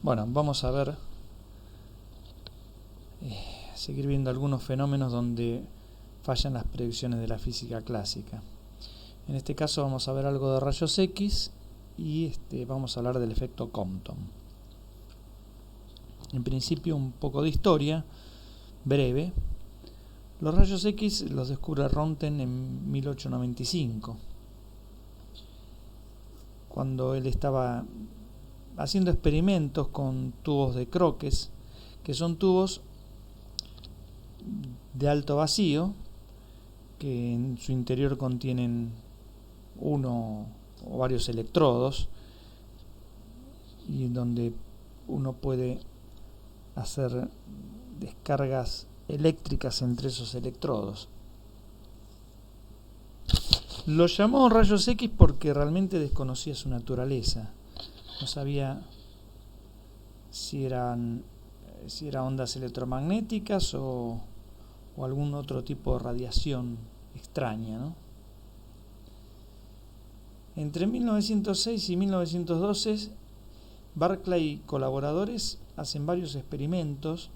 Bueno, vamos a ver, seguir viendo algunos fenómenos donde fallan las predicciones de la física clásica. En este caso vamos a ver algo de rayos X y vamos a hablar del efecto Compton. En principio un poco de historia, breve. Los rayos X los descubre Röntgen en 1895, cuando él estaba haciendo experimentos con tubos de Crookes, que son tubos de alto vacío, que en su interior contienen uno o varios electrodos, y donde uno puede hacer descargas eléctricas entre esos electrodos. Lo llamó rayos X porque realmente desconocía su naturaleza. No sabía si eran ondas electromagnéticas o algún otro tipo de radiación extraña, ¿no? Entre 1906 y 1912, Barclay y colaboradores hacen varios experimentos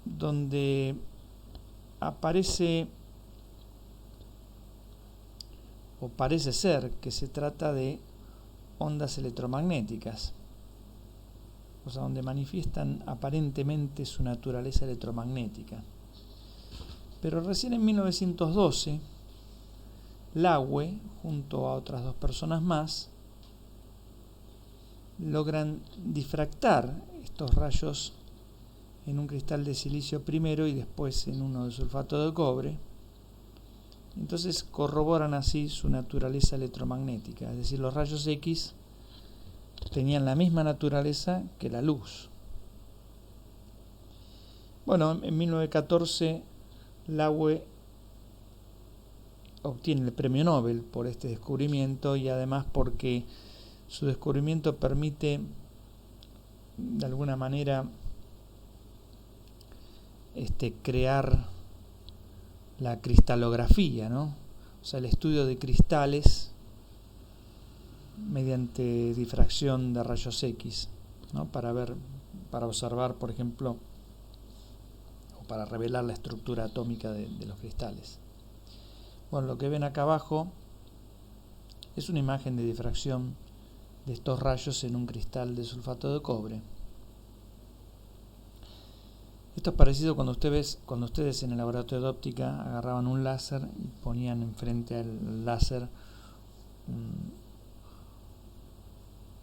donde aparece o parece ser que se trata de ondas electromagnéticas, o sea, donde manifiestan aparentemente su naturaleza electromagnética. Pero recién en 1912, Laue, junto a otras dos personas más, logran difractar estos rayos en un cristal de silicio primero y después en uno de sulfato de cobre. Entonces corroboran así su naturaleza electromagnética, es decir, los rayos X tenían la misma naturaleza que la luz. Bueno, en 1914 Laue obtiene el premio Nobel por este descubrimiento, y además porque su descubrimiento permite de alguna manera crear la cristalografía, ¿no? O sea, el estudio de cristales mediante difracción de rayos X, ¿no? Para observar, por ejemplo, o para revelar la estructura atómica de los cristales. Bueno, lo que ven acá abajo es una imagen de difracción de estos rayos en un cristal de sulfato de cobre. Esto es parecido cuando ustedes en el laboratorio de óptica agarraban un láser y ponían enfrente al láser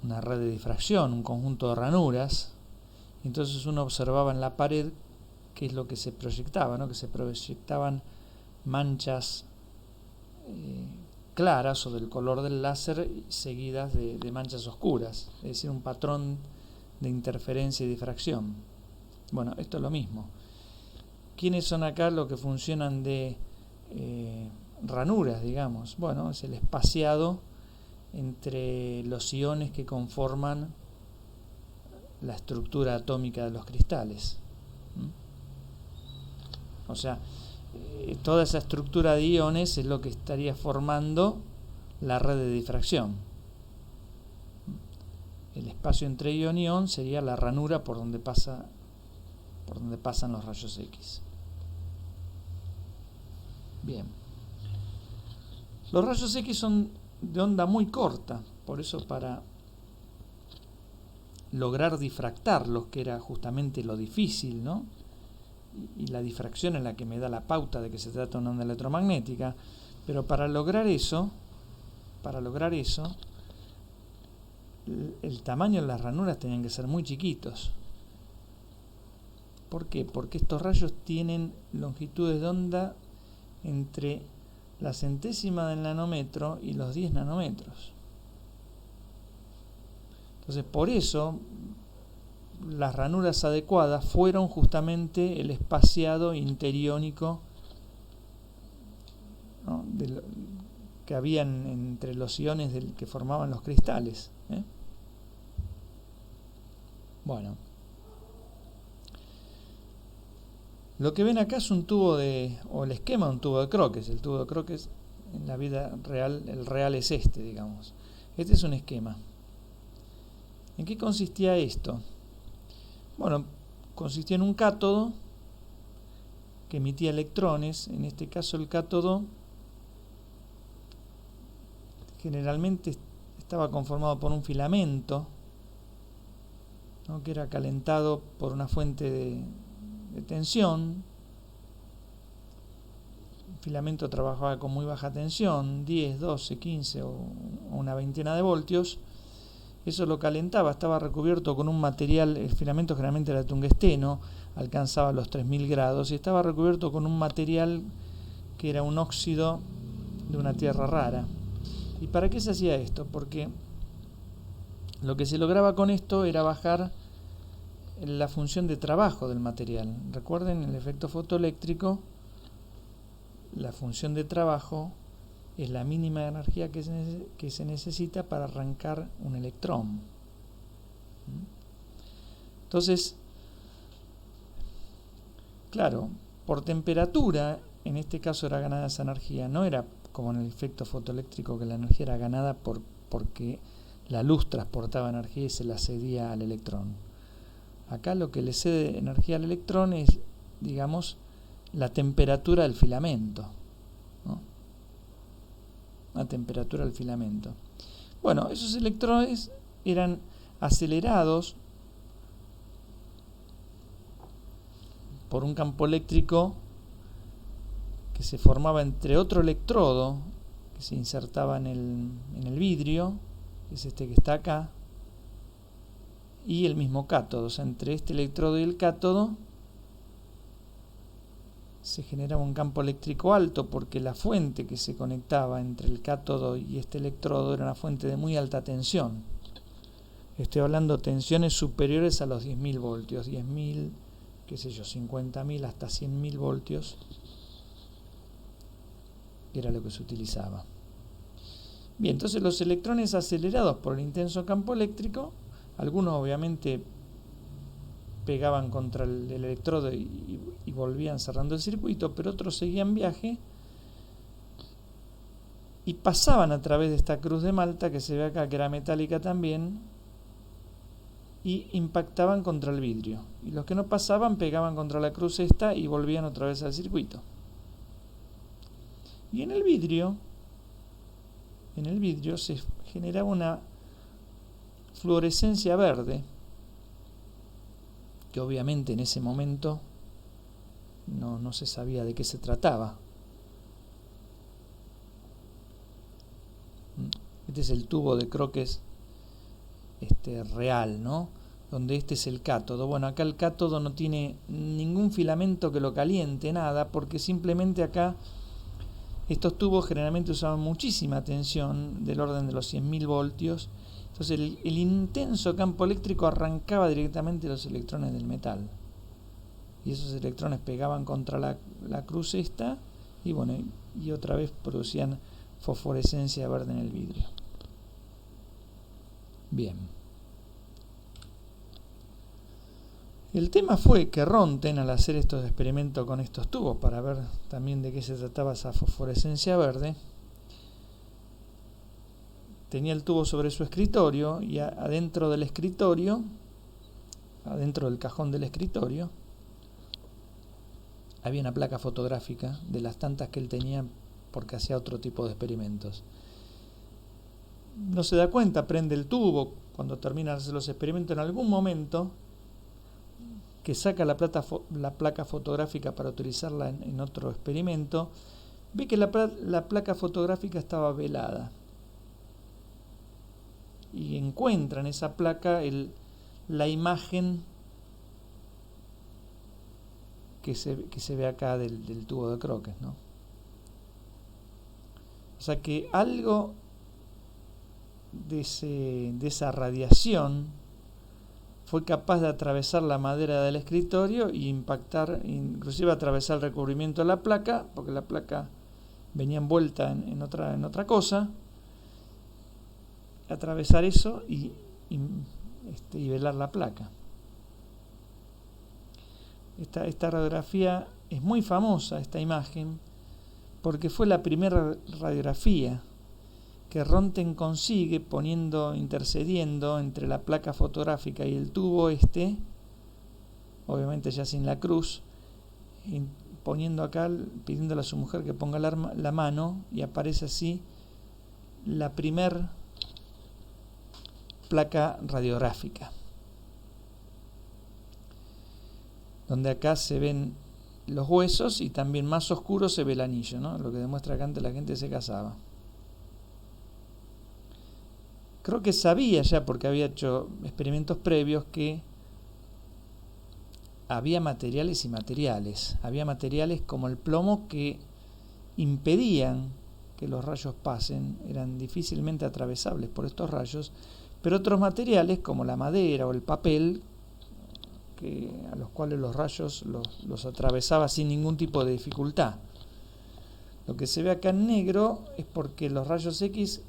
una red de difracción, un conjunto de ranuras, y entonces uno observaba en la pared qué es lo que se proyectaba, ¿no? Que se proyectaban manchas claras o del color del láser seguidas de manchas oscuras, es decir, un patrón de interferencia y difracción. Bueno, esto es lo mismo. ¿Quiénes son acá los que funcionan de ranuras, digamos? Bueno, es el espaciado entre los iones que conforman la estructura atómica de los cristales. O sea, toda esa estructura de iones es lo que estaría formando la red de difracción. El espacio entre ion y ion sería la ranura por donde pasan los rayos X. Bien. Los rayos X son de onda muy corta, por eso para lograr difractarlos, que era justamente lo difícil, ¿no? Y la difracción es la que me da la pauta de que se trata de una onda electromagnética, pero para lograr eso, el tamaño de las ranuras tenían que ser muy chiquitos. ¿Por qué? Porque estos rayos tienen longitudes de onda entre la centésima del nanómetro y los 10 nanómetros. Entonces, por eso las ranuras adecuadas fueron justamente el espaciado interiónico, ¿no? Que habían entre los iones que formaban los cristales. Bueno, lo que ven acá es un tubo o el esquema de un tubo de Crookes. El tubo de Crookes en la vida real, el real es digamos. Este es un esquema. ¿En qué consistía esto? Bueno, consistía en un cátodo que emitía electrones. En este caso el cátodo generalmente estaba conformado por un filamento, ¿no?, que era calentado por una fuente de tensión. El filamento trabajaba con muy baja tensión, 10, 12, 15 o una veintena de voltios. Eso lo calentaba, estaba recubierto con un material, el filamento generalmente era tungsteno, alcanzaba los 3000 grados y estaba recubierto con un material que era un óxido de una tierra rara. ¿Y para qué se hacía esto? Porque lo que se lograba con esto era bajar la función de trabajo del material. Recuerden, el efecto fotoeléctrico, la función de trabajo es la mínima energía que se necesita para arrancar un electrón. Entonces, claro, por temperatura, en este caso era ganada esa energía, no era como en el efecto fotoeléctrico que la energía era ganada porque la luz transportaba energía y se la cedía al electrón. Acá lo que le cede energía al electrón es, digamos, la temperatura del filamento, ¿no? La temperatura del filamento. Bueno, esos electrones eran acelerados por un campo eléctrico que se formaba entre otro electrodo que se insertaba en el vidrio, que es este que está acá, y el mismo cátodo. O sea, entre este electrodo y el cátodo se generaba un campo eléctrico alto porque la fuente que se conectaba entre el cátodo y este electrodo era una fuente de muy alta tensión. Estoy hablando de tensiones superiores a los 10.000 voltios, 10.000, qué sé yo, 50.000 hasta 100.000 voltios era lo que se utilizaba. Bien, entonces los electrones acelerados por el intenso campo eléctrico, algunos obviamente pegaban contra el electrodo y volvían cerrando el circuito, pero otros seguían viaje y pasaban a través de esta cruz de Malta que se ve acá, que era metálica también, y impactaban contra el vidrio. Y los que no pasaban pegaban contra la cruz esta y volvían otra vez al circuito. Y en el vidrio se generaba una fluorescencia verde, que obviamente en ese momento no se sabía de qué se trataba. Este es el tubo de Crookes real, ¿no? Donde este es el cátodo. Bueno, acá el cátodo no tiene ningún filamento que lo caliente, nada, porque simplemente acá estos tubos generalmente usaban muchísima tensión, del orden de los 100.000 voltios. Entonces el intenso campo eléctrico arrancaba directamente los electrones del metal. Y esos electrones pegaban contra la cruz esta y bueno, y otra vez producían fosforescencia verde en el vidrio. Bien. El tema fue que Röntgen, al hacer estos experimentos con estos tubos para ver también de qué se trataba esa fosforescencia verde, tenía el tubo sobre su escritorio y adentro del escritorio, adentro del cajón del escritorio, había una placa fotográfica de las tantas que él tenía porque hacía otro tipo de experimentos. No se da cuenta, prende el tubo cuando termina de hacer los experimentos en algún momento, que saca la placa fotográfica para utilizarla en otro experimento, ve que la placa fotográfica estaba velada y encuentra en esa placa la imagen que se ve acá del tubo de Crookes, ¿no? O sea que algo de esa radiación fue capaz de atravesar la madera del escritorio y impactar, inclusive atravesar el recubrimiento de la placa, porque la placa venía envuelta en otra cosa, atravesar eso y velar la placa. Esta radiografía es muy famosa, esta imagen, porque fue la primera radiografía que Röntgen consigue intercediendo entre la placa fotográfica y el tubo obviamente ya sin la cruz, poniendo acá, pidiéndole a su mujer que ponga la mano, y aparece así la primer placa radiográfica, donde acá se ven los huesos y también más oscuro se ve el anillo, ¿no? Lo que demuestra que antes la gente se casaba. Creo que sabía ya, porque había hecho experimentos previos, que había materiales y materiales. Había materiales como el plomo que impedían que los rayos pasen, eran difícilmente atravesables por estos rayos, pero otros materiales como la madera o el papel, a los cuales los rayos los atravesaba sin ningún tipo de dificultad. Lo que se ve acá en negro es porque los rayos X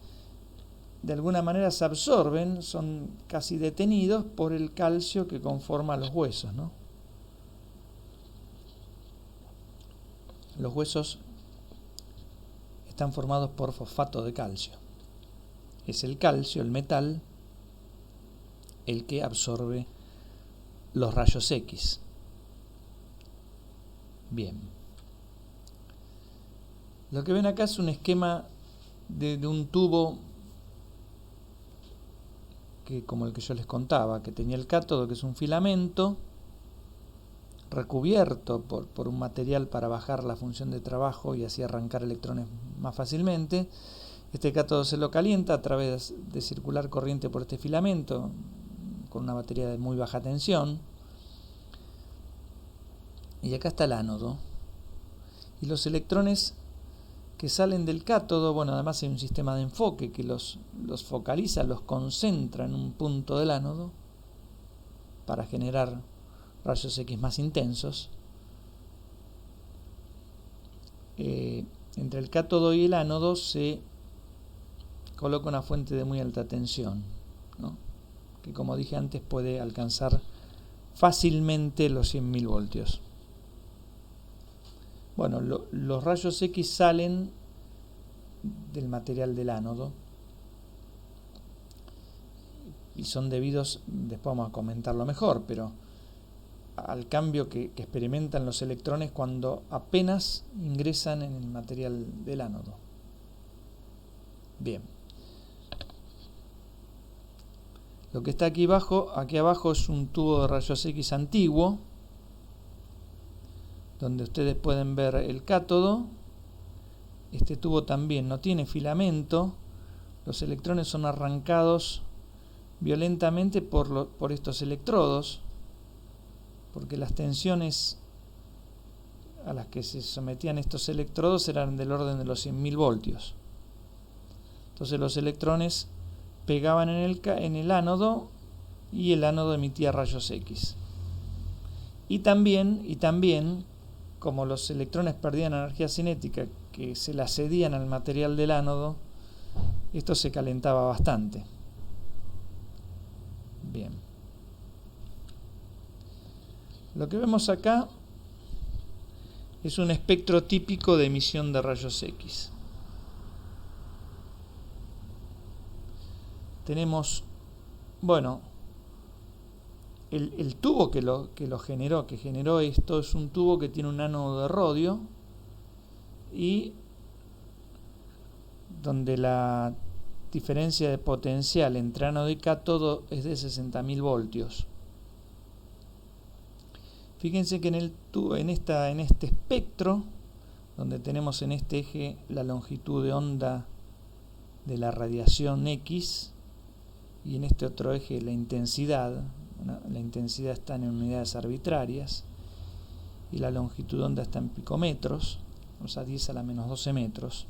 de alguna manera se absorben, son casi detenidos por el calcio que conforma los huesos, ¿no? Los huesos están formados por fosfato de calcio. Es el calcio, el metal, el que absorbe los rayos X. Bien. Lo que ven acá es un esquema de un tubo como el que yo les contaba, que tenía el cátodo, que es un filamento recubierto por un material para bajar la función de trabajo y así arrancar electrones más fácilmente. Este cátodo se lo calienta a través de circular corriente por este filamento con una batería de muy baja tensión. Y acá está el ánodo. Y los electrones que salen del cátodo, bueno, además hay un sistema de enfoque que los focaliza, los concentra en un punto del ánodo para generar rayos X más intensos. Entre el cátodo y el ánodo se coloca una fuente de muy alta tensión, ¿no? Que, como dije antes, puede alcanzar fácilmente los 100.000 voltios. Bueno, los rayos X salen del material del ánodo y son debidos, después vamos a comentarlo mejor, pero al cambio que experimentan los electrones cuando apenas ingresan en el material del ánodo. Bien. Lo que está aquí abajo es un tubo de rayos X antiguo, donde ustedes pueden ver el cátodo. Este tubo también no tiene filamento. Los electrones son arrancados violentamente por estos electrodos, porque las tensiones a las que se sometían estos electrodos eran del orden de los 100.000 voltios. Entonces los electrones pegaban en el ánodo y el ánodo emitía rayos X. Y también, como los electrones perdían energía cinética que se la cedían al material del ánodo, esto se calentaba bastante. Bien. Lo que vemos acá es un espectro típico de emisión de rayos X. Tenemos, bueno, el tubo que generó esto, es un tubo que tiene un ánodo de rodio y donde la diferencia de potencial entre ánodo y cátodo es de 60.000 voltios. Fíjense que en este espectro, donde tenemos en este eje la longitud de onda de la radiación X y en este otro eje la intensidad, la intensidad está en unidades arbitrarias y la longitud de onda está en picometros, o sea 10 a la menos 12 metros.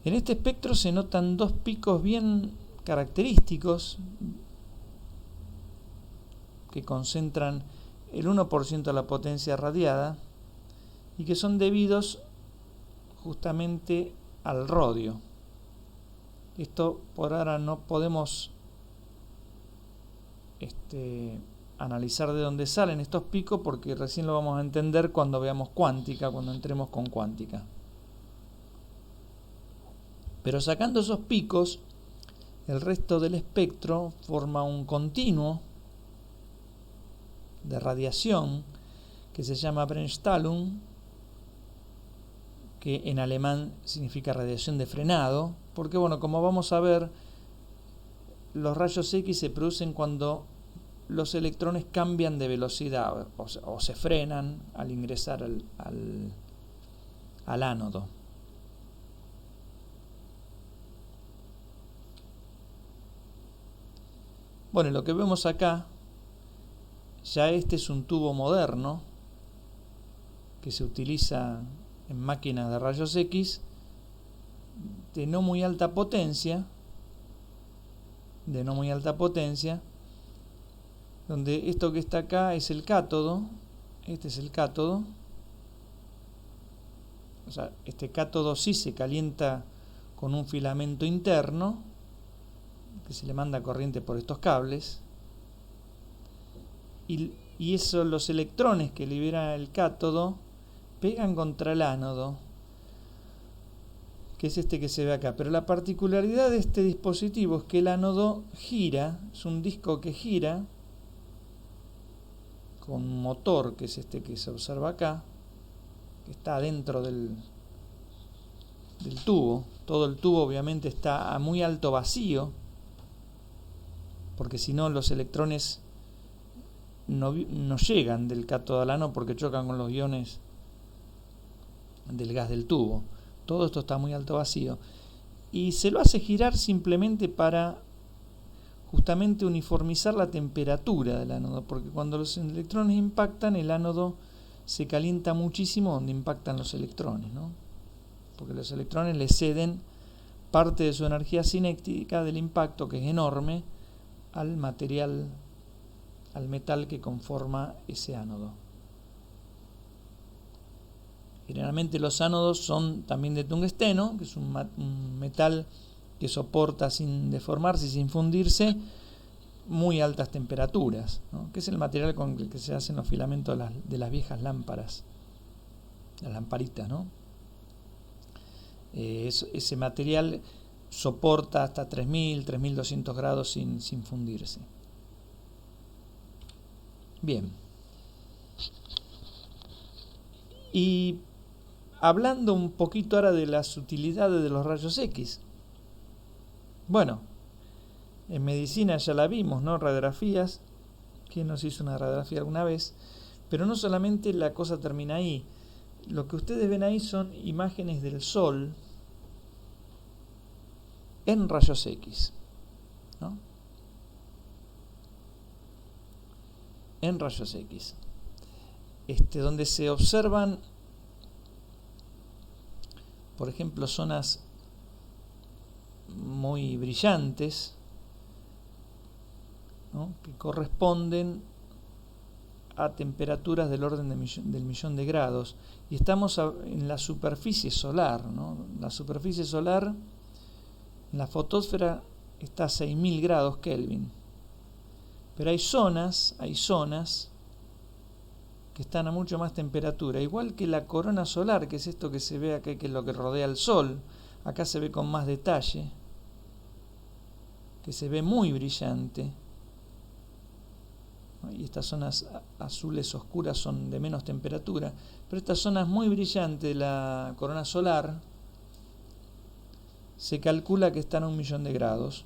En este espectro se notan dos picos bien característicos que concentran el 1% de la potencia radiada y que son debidos justamente al rodio. Esto por ahora no podemos analizar de dónde salen estos picos, porque recién lo vamos a entender cuando veamos cuántica, cuando entremos con cuántica. Pero sacando esos picos, el resto del espectro forma un continuo de radiación que se llama Brennstrahlung, que en alemán significa radiación de frenado, porque bueno, como vamos a ver, los rayos X se producen cuando los electrones cambian de velocidad o se frenan al ingresar al ánodo. Bueno, lo que vemos acá, ya este es un tubo moderno que se utiliza en máquinas de rayos X de no muy alta potencia, donde esto que está acá es el cátodo, este es el cátodo, o sea, este cátodo sí se calienta con un filamento interno que se le manda corriente por estos cables, y eso, los electrones que libera el cátodo pegan contra el ánodo, que es este que se ve acá. Pero la particularidad de este dispositivo es que el ánodo gira, es un disco que gira con un motor, que es este que se observa acá, que está dentro del tubo. Todo el tubo obviamente está a muy alto vacío, porque si no los electrones no llegan del cátodo al ánodo porque chocan con los iones del gas del tubo. Todo esto está a muy alto vacío y se lo hace girar simplemente para justamente uniformizar la temperatura del ánodo, porque cuando los electrones impactan, el ánodo se calienta muchísimo donde impactan los electrones, ¿no? Porque los electrones le ceden parte de su energía cinética del impacto, que es enorme, al material, al metal que conforma ese ánodo. Generalmente los ánodos son también de tungsteno, que es un metal que soporta sin deformarse y sin fundirse muy altas temperaturas, ¿no? Que es el material con el que se hacen los filamentos de las viejas lámparas, las lamparitas, ¿no? Ese material soporta hasta 3000, 3200 grados sin fundirse. Bien. Y hablando un poquito ahora de las utilidades de los rayos X. Bueno, en medicina ya la vimos, ¿no? Radiografías. ¿Quién nos hizo una radiografía alguna vez? Pero no solamente la cosa termina ahí. Lo que ustedes ven ahí son imágenes del Sol en rayos X, ¿no? En rayos X. Donde se observan, por ejemplo, zonas muy brillantes, ¿no? Que corresponden a temperaturas del orden del millón de grados. Y estamos en la superficie solar, ¿no? La superficie solar, en la fotosfera, está a 6000 grados Kelvin. Pero hay zonas que están a mucho más temperatura, igual que la corona solar, que es esto que se ve acá, que es lo que rodea al Sol. Acá se ve con más detalle, que se ve muy brillante, ¿no? Y estas zonas azules oscuras son de menos temperatura, pero estas zonas muy brillantes de la corona solar se calcula que están a 1.000.000 de grados.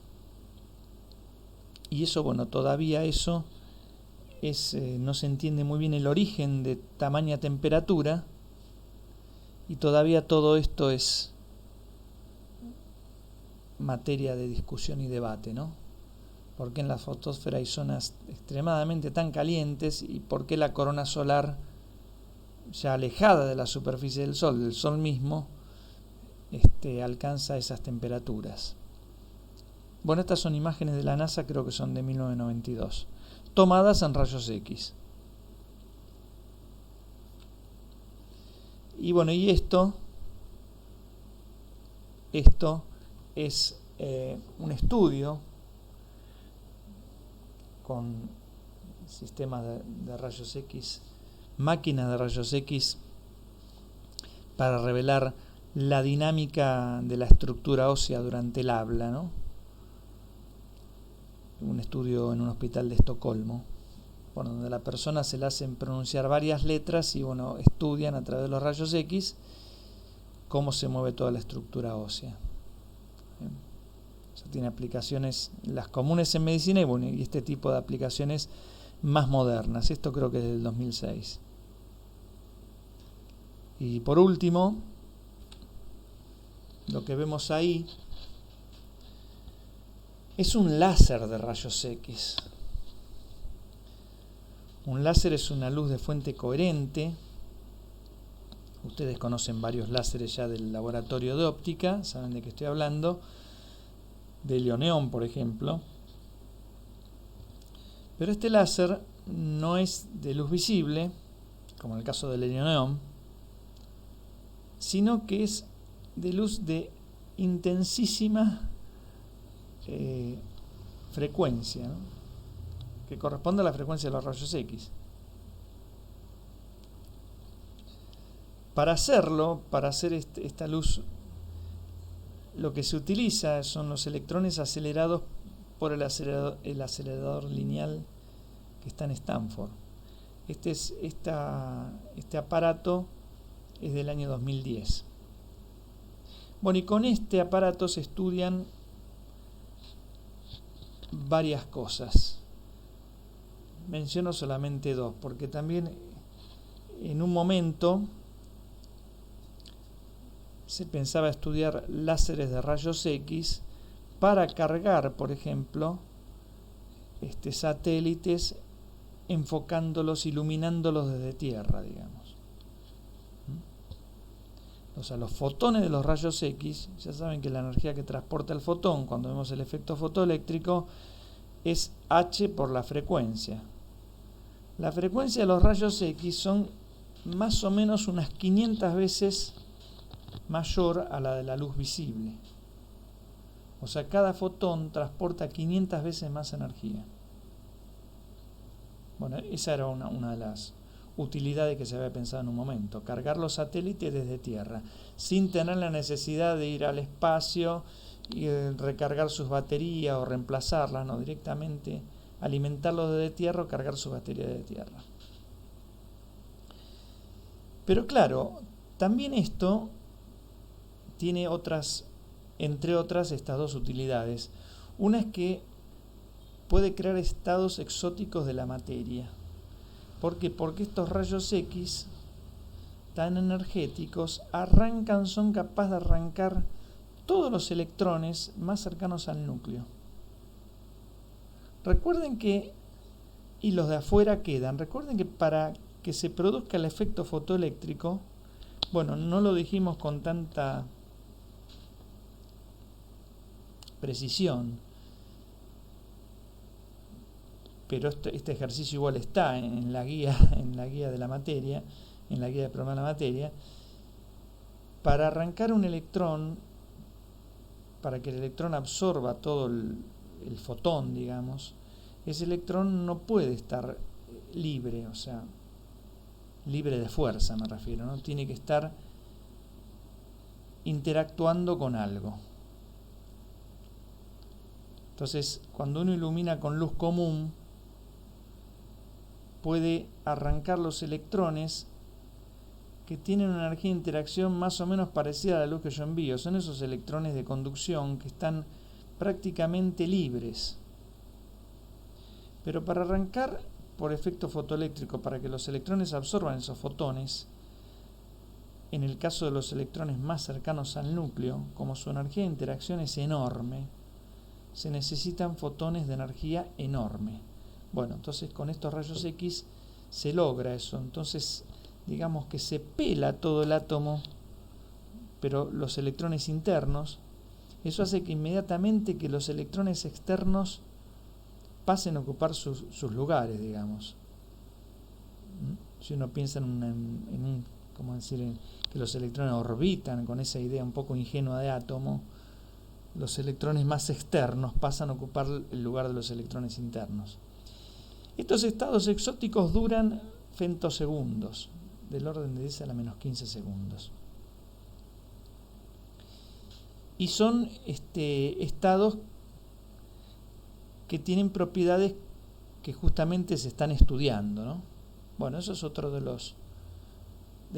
Y eso, bueno, todavía eso no se entiende muy bien el origen de tamaña temperatura, y todavía todo esto es materia de discusión y debate, ¿no? ¿Por qué en la fotosfera hay zonas extremadamente tan calientes y por qué la corona solar, ya alejada de la superficie del Sol mismo, alcanza esas temperaturas? Bueno, estas son imágenes de la NASA, creo que son de 1992, tomadas en rayos X. Y bueno, y esto es un estudio con sistemas de rayos X, máquinas de rayos X, para revelar la dinámica de la estructura ósea durante el habla, ¿no? Un estudio en un hospital de Estocolmo, bueno, donde a la persona se le hacen pronunciar varias letras y bueno, estudian a través de los rayos X cómo se mueve toda la estructura ósea. O sea, tiene aplicaciones, las comunes en medicina y bueno, y este tipo de aplicaciones más modernas. Esto creo que es del 2006. Y por último, lo que vemos ahí es un láser de rayos X. Un láser es una luz de fuente coherente. Ustedes conocen varios láseres ya del laboratorio de óptica, saben de qué estoy hablando, de helioneón, por ejemplo. Pero este láser no es de luz visible, como en el caso del helioneón, sino que es de luz de intensísima frecuencia, ¿no? Que corresponde a la frecuencia de los rayos X. Para hacerlo, para hacer esta luz, lo que se utiliza son los electrones acelerados por el acelerador lineal que está en Stanford. Este aparato es del año 2010. Bueno, y con este aparato se estudian varias cosas. Menciono solamente dos, porque también en un momento se pensaba estudiar láseres de rayos X para cargar, por ejemplo, satélites, enfocándolos, iluminándolos desde tierra, digamos. O sea, los fotones de los rayos X, ya saben que la energía que transporta el fotón cuando vemos el efecto fotoeléctrico es H por la frecuencia. La frecuencia de los rayos X son más o menos unas 500 veces mayor a la de la luz visible. O sea, cada fotón transporta 500 veces más energía. Bueno, esa era una de las utilidades que se había pensado en un momento, cargar los satélites desde tierra, sin tener la necesidad de ir al espacio y recargar sus baterías o reemplazarlas, no, directamente alimentarlos desde tierra o cargar sus baterías desde tierra. Pero claro, también esto tiene otras, entre otras, estas dos utilidades. Una es que puede crear estados exóticos de la materia. ¿Por qué? Porque estos rayos X tan energéticos son capaces de arrancar todos los electrones más cercanos al núcleo. Recuerden que, y los de afuera quedan, recuerden que para que se produzca el efecto fotoeléctrico, bueno, no lo dijimos con tanta precisión, pero este ejercicio igual está en la guía de la materia, en la guía del programa de la materia. Para arrancar un electrón, para que el electrón absorba todo el fotón, digamos, ese electrón no puede estar libre, o sea, libre de fuerza me refiero, ¿no? Tiene que estar interactuando con algo. Entonces, cuando uno ilumina con luz común, puede arrancar los electrones que tienen una energía de interacción más o menos parecida a la luz que yo envío. Son esos electrones de conducción que están prácticamente libres. Pero para arrancar por efecto fotoeléctrico, para que los electrones absorban esos fotones, en el caso de los electrones más cercanos al núcleo, como su energía de interacción es enorme, se necesitan fotones de energía enorme. Bueno, entonces con estos rayos X se logra eso. Entonces, digamos que se pela todo el átomo, pero los electrones internos, eso hace que inmediatamente que los electrones externos pasen a ocupar sus lugares, digamos. Si uno piensa ¿cómo decir? Que los electrones orbitan, con esa idea un poco ingenua de átomo, los electrones más externos pasan a ocupar el lugar de los electrones internos. Estos estados exóticos duran femtosegundos, del orden de 10 a la menos 15 segundos. y son estados que tienen propiedades que justamente se están estudiando, ¿no? Bueno, eso es otro de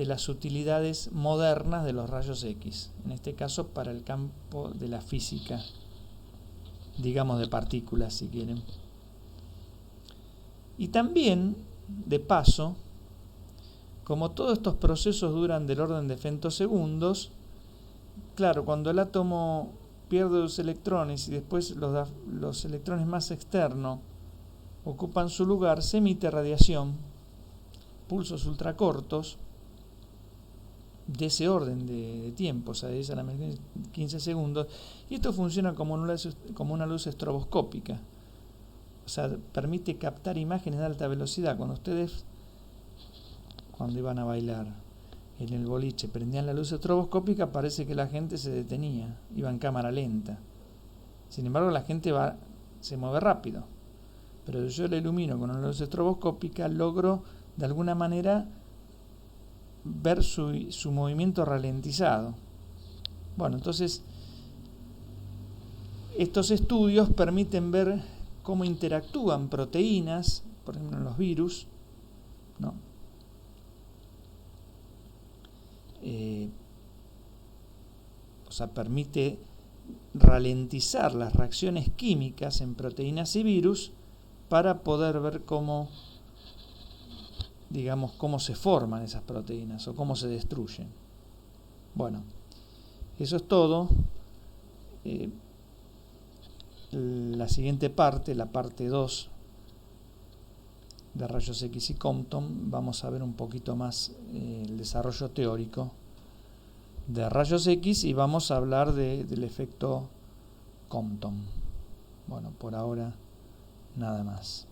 las utilidades modernas de los rayos X, en este caso para el campo de la física, digamos de partículas si quieren. Y también, de paso, como todos estos procesos duran del orden de femtosegundos, claro, cuando el átomo pierde los electrones y después los electrones más externos ocupan su lugar, se emite radiación, pulsos ultracortos, de ese orden de tiempo, o sea, de 10 a la menos 15 segundos, y esto funciona como una luz estroboscópica, o sea, permite captar imágenes de alta velocidad. Cuando ustedes, cuando iban a bailar en el boliche, prendían la luz estroboscópica, parece que la gente se detenía, iba en cámara lenta. Sin embargo, la gente se mueve rápido, pero si yo la ilumino con una luz estroboscópica, logro de alguna manera ver su movimiento ralentizado. Bueno, entonces estos estudios permiten ver cómo interactúan proteínas, por ejemplo en los virus, ¿no? O sea, permite ralentizar las reacciones químicas en proteínas y virus para poder ver cómo se forman esas proteínas o cómo se destruyen. Bueno, eso es todo. La siguiente parte, la parte 2 de rayos X y Compton, vamos a ver un poquito más el desarrollo teórico de rayos X y vamos a hablar del efecto Compton. Bueno, por ahora nada más.